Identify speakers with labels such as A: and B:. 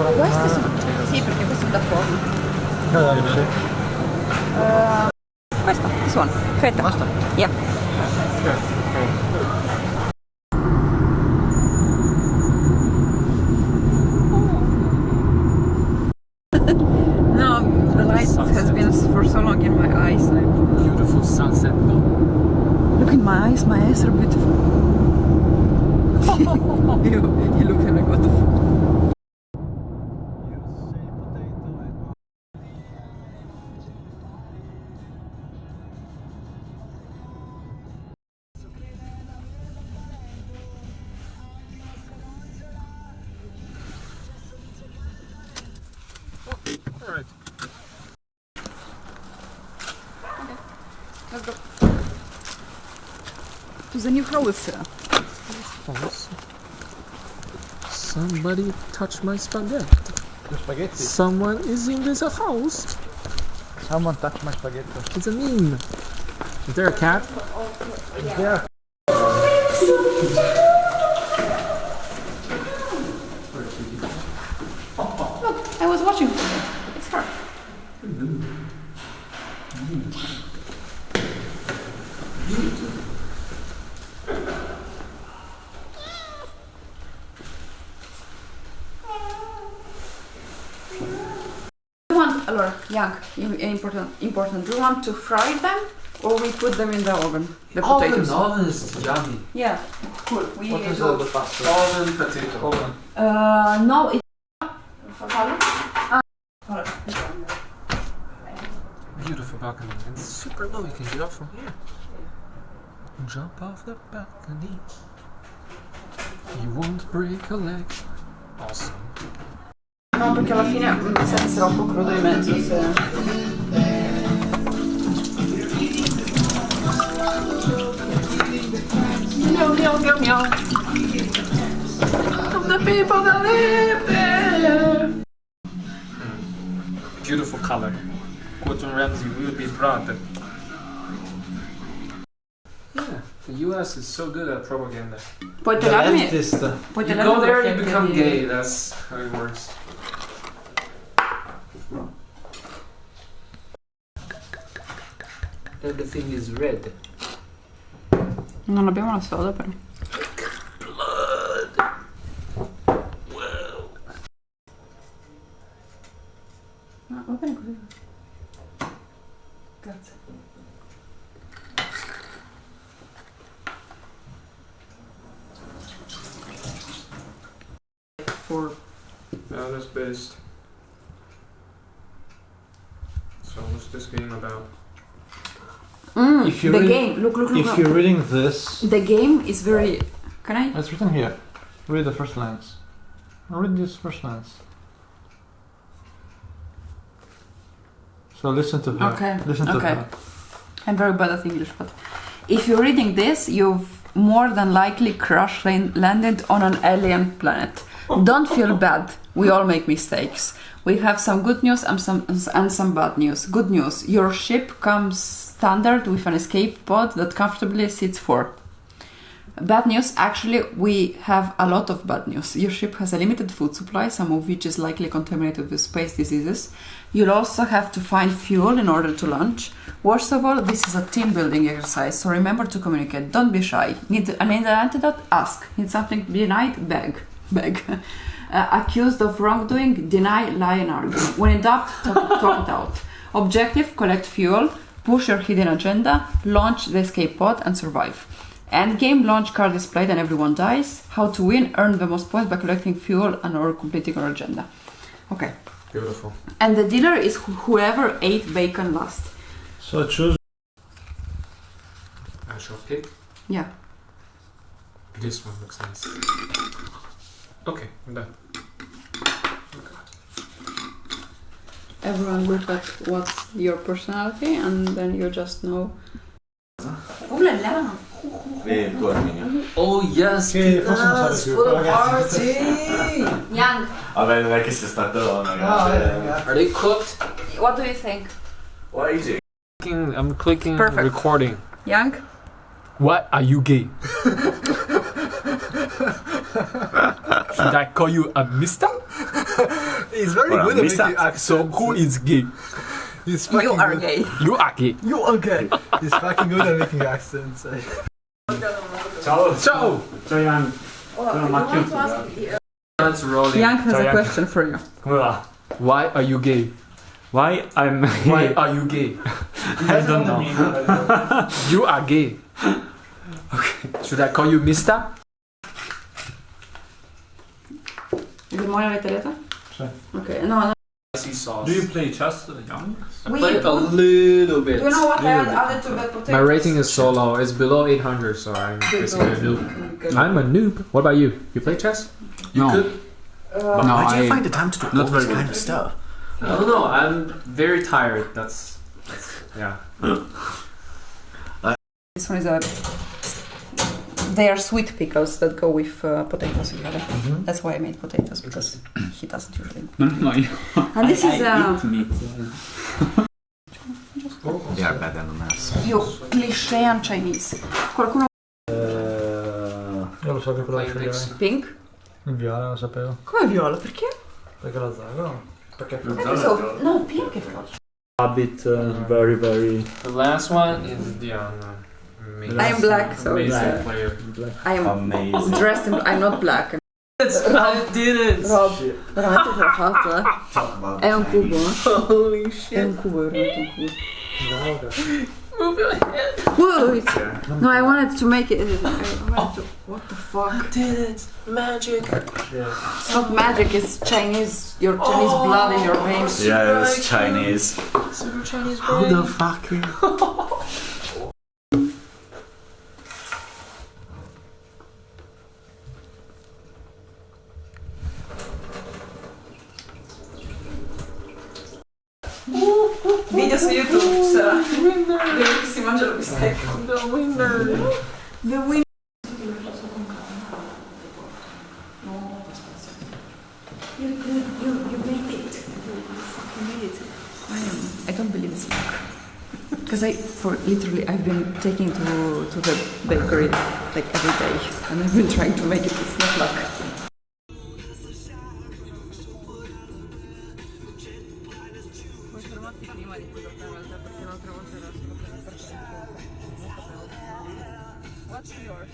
A: Questi sono... Sì, perché questo è da fuoco.
B: Sì.
A: Questa, this one. Fetta.
B: Basta?
A: Yeah. No, the light has been for so long in my eyes.
C: Beautiful sunset though.
A: Look in my eyes are beautiful. you look like what the fuck.
C: Alright.
A: Okay, let's go. To the new house.
C: Somebody touched my spaghetti.
B: The spaghetti.
C: Someone is in this house.
B: Someone touched my spaghetti.
C: It's a meme. Is there a cat?
B: Yeah.
A: I was watching for you. It's her. Allora, Young, important. Do you want to fry them or we put them in the oven? The potatoes.
C: Oven is yummy.
A: Yeah, cool. We
B: What is
A: do.
B: the pasta?
C: Oven potato.
B: Oven.
A: No, it's
C: Beautiful balcony. And it's super low. You can get off from here. Jump off the balcony. You won't break a leg. Awesome.
A: No, perché alla fine mi sa che sarà un po' crudo di mezzo se... Meow, meow, meow, meow. Of the people that live there.
C: Beautiful color. Gordon Ramsay will be proud that. Yeah, the US is so good at propaganda.
A: Puoi tagliarmi...
C: You go there, you become gay. That's how it works.
B: Everything is red.
A: Non abbiamo la soda però.
C: Blood. Wow.
A: No, va bene così. Grazie. For
C: That's based. So what's this game about?
B: If you
A: the
B: read-
A: game. Look.
B: If you're reading this,
A: The game is very... Can I?
B: it's written here. Read the first lines. Read these first lines. So listen to her.
A: Okay.
B: Listen to
A: Okay.
B: her.
A: I'm very bad at English, but if you're reading this, you've more than likely landed on an alien planet. Don't feel bad. We all make mistakes. We have some good news and some bad news. Good news: your ship comes standard with an escape pod that comfortably sits 4. Bad news: actually, we have a lot of bad news. Your ship has a limited food supply, some of which is likely contaminated with space diseases. You'll also have to find fuel in order to launch. Worst of all, this is a team building exercise, so remember to communicate. Don't be shy. Need an antidote? Ask. Need something denied? Beg. Accused of wrongdoing? Deny, lie, and argue. When in doubt, talk it out. Objective: collect fuel, push your hidden agenda, launch the escape pod, and survive. Endgame: launch card displayed and everyone dies. How to win: earn the most points by collecting fuel and or completing our agenda. Okay.
C: Beautiful.
A: And the dealer is whoever ate bacon last.
B: So choose.
C: I shall pick.
A: Yeah.
C: This one looks nice. Okay, I'm done.
A: Everyone look at what's your personality and then you just know. Oh la la!
C: Oh yes!
B: Che forse non sabe più,
C: for the
B: ragazzi.
C: party!
A: Young,
D: Vabbè, non è che sia stato
C: Are they cooked?
A: what do you think?
D: What is it?
C: I'm clicking
A: Perfect.
C: recording.
A: Young?
C: What? Are you gay? Should I call you a mister?
B: He's very
D: Ora,
B: good at
D: mi sa-
B: making accents.
C: So who is gay?
B: He's fucking
A: You are
B: good.
A: gay.
C: You are gay.
B: You are gay. He's fucking good at making accents.
D: Ciao.
C: Ciao.
D: Ciao Ian.
C: That's rolling.
A: Young has
D: Ciao,
A: a
D: Young.
A: question for you.
D: Come va?
C: Why are you gay?
D: Why I'm
C: Why are you gay?
D: I don't know.
C: You are gay. Okay. Should I call you Mister?
A: Good morning, avete letto?
B: Sì.
A: Okay, no.
C: Spicy sauce.
B: Do you play chess, Young?
C: I played a little bit.
A: Do you know what I added to the potatoes?
C: My rating is so low. It's below 800, so I'm basically a noob.
A: Good.
C: I'm a noob. What about you? You play chess? You
B: No.
C: could?
B: No,
D: Why do you
B: I-
D: find the time to do all this kind of stuff?
C: I don't know. I'm very tired. That's yeah.
A: This one is a. They are sweet pickles that go with potatoes usually. That's why I made potatoes because he doesn't usually.
B: No,
A: And this is
B: eat meat.
D: They are better than us.
A: io cliché Chinese. Qualcuno
B: Io lo so che cosa sceglierei.
A: pink?
B: Il viola, lo sapevo.
A: Come viola? Perché?
B: Perché la zago? Perché
A: No, pink è veloce.
D: A bit very
C: The last one is Diana.
A: I am black, so it's,
C: amazing player.
A: I am
D: amazing.
A: dressed in. I'm not black.
C: I did it.
A: Rob, veramente te l'ho fatto, eh.
D: Talk about
A: È un cubo,
C: Holy
A: È
C: shit.
A: un cubo, è veramente un cubo.
C: Move your head.
A: Whoa, it's, no, I wanted to make it. What the fuck?
C: I did it. Magic.
A: It's not magic, it's Chinese. Your Chinese blood in your veins.
D: Yeah, it's Chinese.
C: Super Chinese
D: Who
C: brain.
D: the fuck?
A: Video su YouTube sarà dove si mangia la bistecca.
C: The winner.
A: The winner. You made it. You fucking made it. I don't believe it's luck. Because I've been taking to the bakery like every day and I've been trying to make it. It's not luck. What's yours?